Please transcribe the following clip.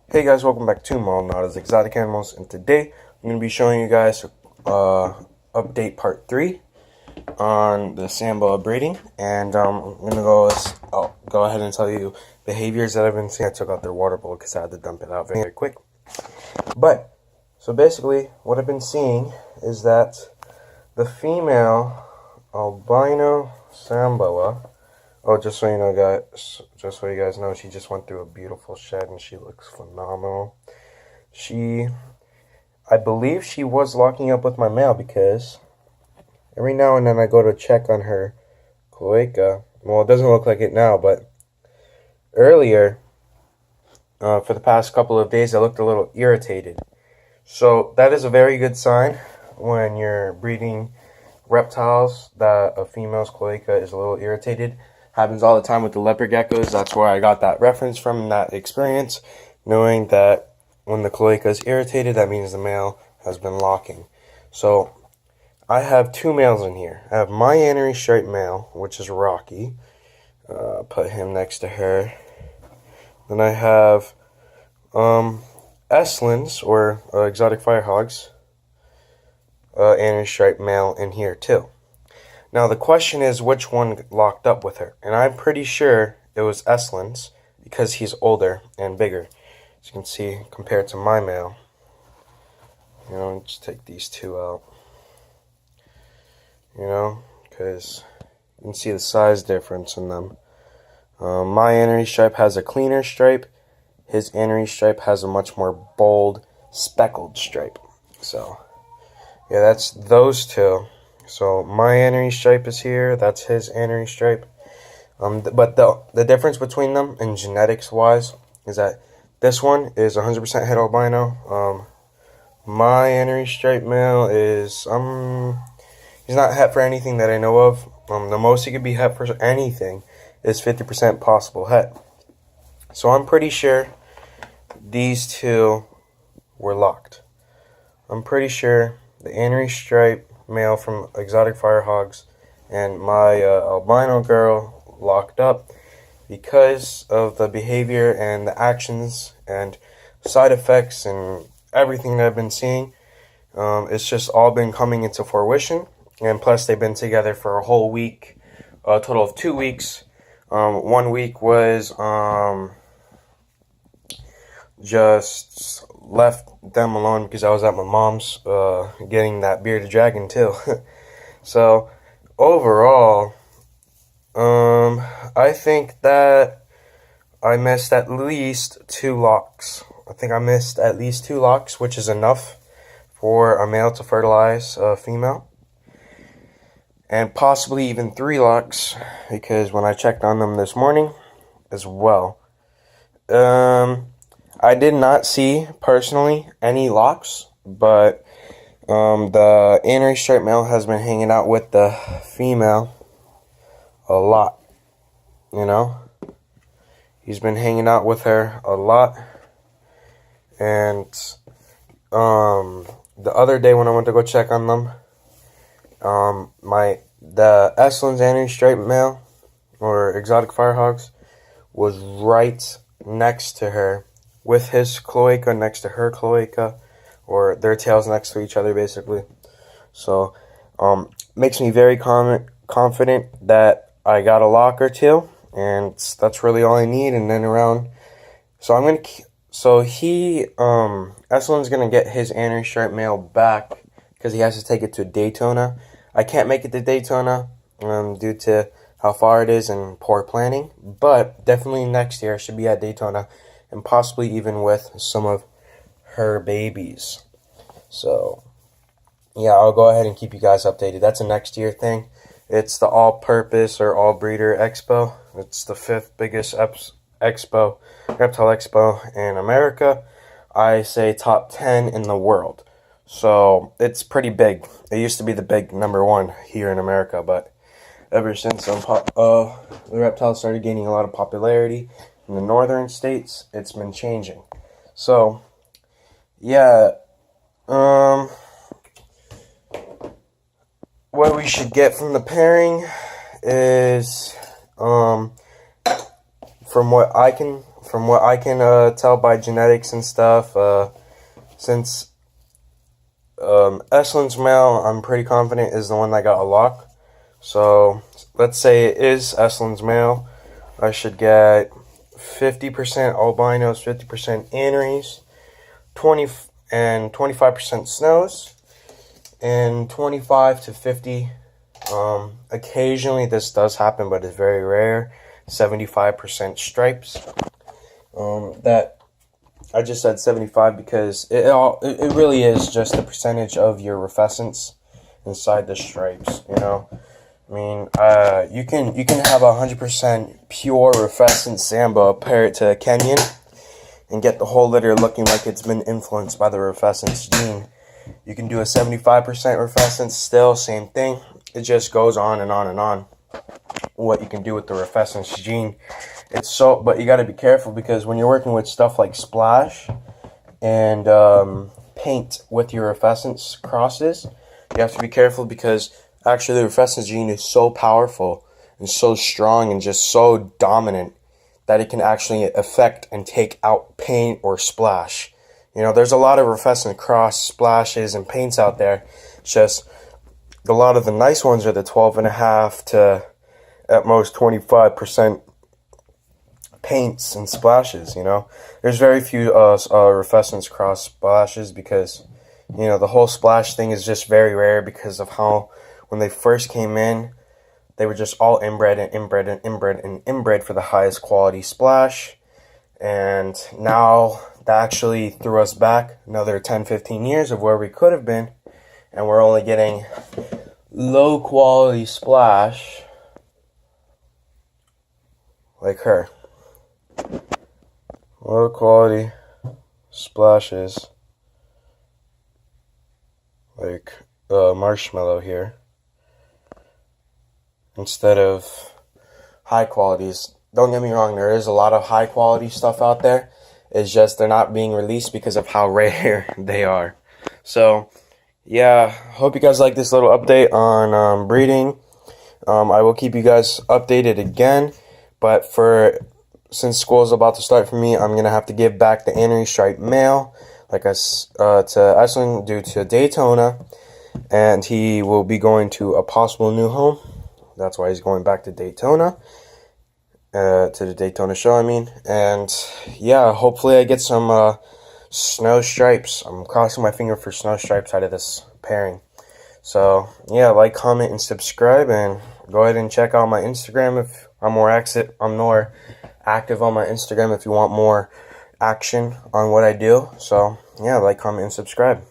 Hey guys, welcome back to Not as Exotic Animals, and today I'm going to be showing you guys update part 3 on the Samboa breeding, and I'm going to go ahead and tell you behaviors that I've been seeing. I took out their water bowl because I had to dump it out very quick. But, so basically, what I've been seeing is that the female albino Samboa, oh, just so you know, guys, just so you guys know, she just went through a beautiful shed and she looks phenomenal. I believe she was locking up with my male because every now and then I go to check on her cloaca. Well, it doesn't look like it now, but earlier, for the past couple of days, I looked a little irritated. So that is a very good sign when you're breeding reptiles that a female's cloaca is a little irritated. Happens all the time with the leopard geckos. That's where I got that reference from, that experience, knowing that when the cloaca is irritated, that means the male has been locking. So I have two males in here. I have my Annery striped male, which is Rocky. Put him next to her. Then I have Estlins, or exotic firehogs, Annery striped male in here too. Now the question is which one locked up with her, and I'm pretty sure it was Estlins because he's older and bigger, as you can see compared to my male. Just take these two out, because you can see the size difference in them. My Annery stripe has a cleaner stripe. His Annery stripe has a much more bold, speckled stripe. So, yeah, that's those two. So my Annery stripe is here. That's his Annery stripe. But the difference between them, and genetics-wise, is that this one is 100% het albino. My Annery stripe male is he's not het for anything that I know of. The most he could be het for anything is 50% possible het. So I'm pretty sure these two were locked. I'm pretty sure the Annery stripe male from Exotic Firehogs and my albino girl locked up because of the behavior and the actions and side effects and everything that I've been seeing. It's just all been coming into fruition, and plus they've been together for a whole week, a total of 2 weeks. 1 week was just left them alone because I was at my mom's getting that bearded dragon too. So overall, I think that I missed at least 2 locks. I think I missed at least 2 locks, which is enough for a male to fertilize a female. And possibly even 3 locks, because when I checked on them this morning as well, I did not see, personally, any locks, but the Annery striped male has been hanging out with the female a lot, He's been hanging out with her a lot, and the other day when I went to go check on them, the Estlins Annery striped male, or exotic firehogs, was right next to her, with his cloaca next to her cloaca, or their tails next to each other, basically. So, makes me very confident that I got a lock or 2, and that's really all I need. And then Estlin's gonna get his Annery striped male back because he has to take it to Daytona. I can't make it to Daytona due to how far it is and poor planning, but definitely next year I should be at Daytona, and possibly even with some of her babies. So, yeah, I'll go ahead and keep you guys updated. That's a next year thing. It's the all-purpose or all-breeder expo. It's the 5th biggest reptile expo in America. I say top 10 in the world. So, it's pretty big. It used to be the big number 1 here in America, but ever since the reptiles started gaining a lot of popularity in the northern states, it's been changing. So, yeah, what we should get from the pairing is, from what I can from what I can tell by genetics and stuff, since Eslin's male, I'm pretty confident is the one that got a lock. So let's say it is Eslin's male. I should get 50% albinos, 50% aneries, 25% snows, and 25 to 50. Occasionally this does happen, but it's very rare. 75% stripes. That I just said 75 because it really is just the percentage of your rufescence inside the stripes. You know, I mean, you can have 100% pure rufescent Samba, pair it to a Kenyan, and get the whole litter looking like it's been influenced by the rufescence gene. You can do a 75% rufescence, still same thing. It just goes on and on and on. What you can do with the rufescence gene, but you got to be careful because when you're working with stuff like splash and paint with your rufescence crosses, you have to be careful because actually the rufescence gene is so powerful and so strong and just so dominant that it can actually affect and take out paint or splash. You know, there's a lot of rufescent cross splashes and paints out there. It's just a lot of the nice ones are the 12.5 to at most 25% paints and splashes. You know, there's very few rufescence cross splashes because, you know, the whole splash thing is just very rare because of how when they first came in, they were just all inbred and inbred and inbred and inbred for the highest quality splash. And now that actually threw us back another 10-15 years of where we could have been, and we're only getting low quality splash like her. Low quality splashes like marshmallow here instead of high qualities. Don't get me wrong, there is a lot of high quality stuff out there. It's just they're not being released because of how rare they are. So yeah, hope you guys like this little update on breeding. I will keep you guys updated again, but since school is about to start for me, I'm gonna have to give back the anery stripe male, to Eslen due to Daytona, and he will be going to a possible new home. That's why he's going back to Daytona, to the Daytona show. I mean, and yeah, hopefully I get some snow stripes. I'm crossing my finger for snow stripes out of this pairing. So yeah, like, comment, and subscribe, and go ahead and check out my Instagram if I'm more active on my Instagram if you want more action on what I do. So yeah, like, comment, and subscribe.